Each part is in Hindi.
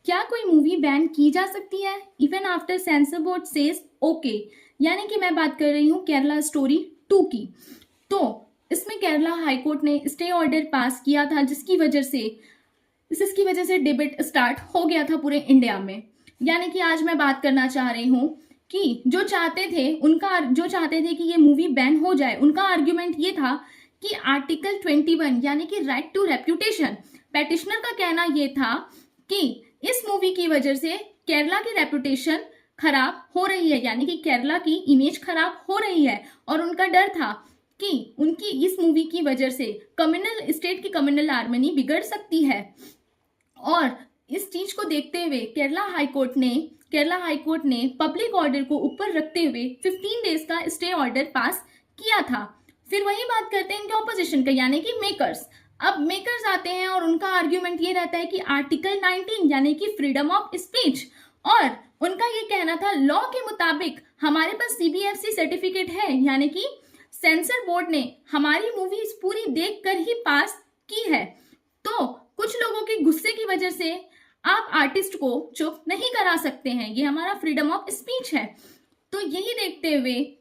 क्या कोई मूवी बैन की जा सकती है even after sensor board says okay? यानी कि मैं बात कर रही हूँ केरला स्टोरी 2 की। तो इसमें केरला हाई कोर्ट ने स्टे ऑर्डर पास किया था जिसकी वजह से डिबेट स्टार्ट हो गया था पूरे इंडिया में। यानी कि आज मैं बात करना चाह रही हूँ कि जो चाहते थे कि ये मूवी बैन हो जाए, उनका आर्ग्यूमेंट ये था कि आर्टिकल 21 यानी कि राइट टू रेप्यूटेशन, पेटिशनर का कहना ये था कि इस मूवी की वजह से केरला की रेपुटेशन खराब हो रही है, यानी कि केरला की इमेज खराब हो रही है, और उनका डर था कि उनकी इस मूवी की वजह से स्टेट की कम्युनल हार्मनी बिगड़ सकती है। और इस चीज को देखते हुए केरला हाई कोर्ट ने पब्लिक ऑर्डर को ऊपर रखते हुए 15 डेज का स्टे ऑर्डर पास किया था। फिर वही बात करते हैं इनके ऑपोजिशन का, यानी कि मेकर्स। अब मेकर्स आते हैं और उनका आर्ग्यूमेंट ये रहता है कि आर्टिकल 19 यानी कि फ्रीडम ऑफ स्पीच, और उनका ये कहना था लॉ के मुताबिक हमारे पास सीबीएफसी सर्टिफिकेट है, यानी कि सेंसर बोर्ड ने हमारी मूवीज पूरी देखकर ही पास की है। तो कुछ लोगों के गुस्से की वजह से आप आर्टिस्ट को चुप नहीं करा सकते हैं, ये हमारा फ्रीडम ऑफ स्पीच है। तो यही देखते हुए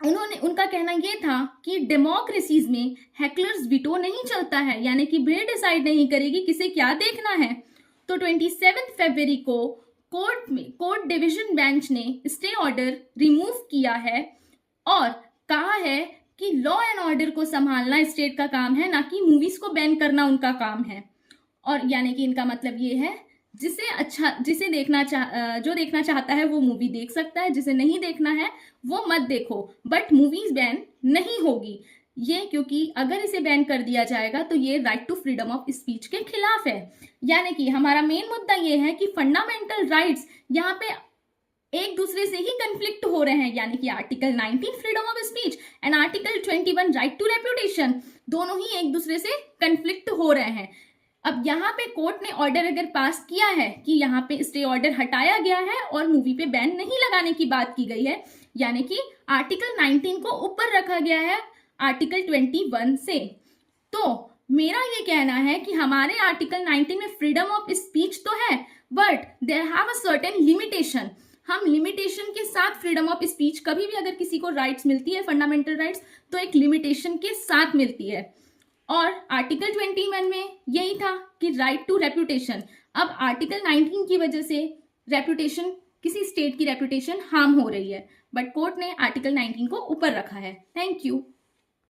उनका कहना यह था कि डेमोक्रेसीज में हैकलर्स वीटो नहीं चलता है, यानी कि भीड़ डिसाइड नहीं करेगी किसे क्या देखना है। तो 27 फरवरी को कोर्ट डिवीजन बेंच ने स्टे ऑर्डर रिमूव किया है और कहा है कि लॉ एंड ऑर्डर को संभालना स्टेट का काम है, ना कि मूवीज को बैन करना उनका काम है। और यानी कि इनका मतलब ये है जो देखना चाहता है वो मूवी देख सकता है, जिसे नहीं देखना है वो मत देखो, बट मूवीज बैन नहीं होगी। ये क्योंकि अगर इसे बैन कर दिया जाएगा तो ये right to freedom of speech के खिलाफ है। यानी कि हमारा मेन मुद्दा ये है कि फंडामेंटल राइट्स यहाँ पे एक दूसरे से ही कंफ्लिक्ट हो रहे हैं, यानी कि article 19 freedom of speech and article 21 right to reputation दोनों ही एक दूसरे से कंफ्लिक्ट हो रहे हैं। अब यहाँ पे कोर्ट ने ऑर्डर अगर पास किया है कि यहाँ पे स्टे ऑर्डर हटाया गया है और मूवी पे बैन नहीं लगाने की बात की गई है, यानी कि आर्टिकल 19 को ऊपर रखा गया है आर्टिकल 21 से। तो मेरा ये कहना है कि हमारे आर्टिकल 19 में फ्रीडम ऑफ स्पीच तो है, but there have a certain limitation. हम लिमिटेशन के साथ फ्रीडम ऑफ स्पीच, कभी भी अगर किसी को राइट्स मिलती है फंडामेंटल राइट्स, तो एक लिमिटेशन के साथ मिलती है। और आर्टिकल 21 में यही था कि राइट टू रेप्यूटेशन। अब आर्टिकल 19 की वजह से रेप्यूटेशन, किसी स्टेट की रेप्यूटेशन हार्म हो रही है, बट कोर्ट ने आर्टिकल 19 को ऊपर रखा है। Thank you.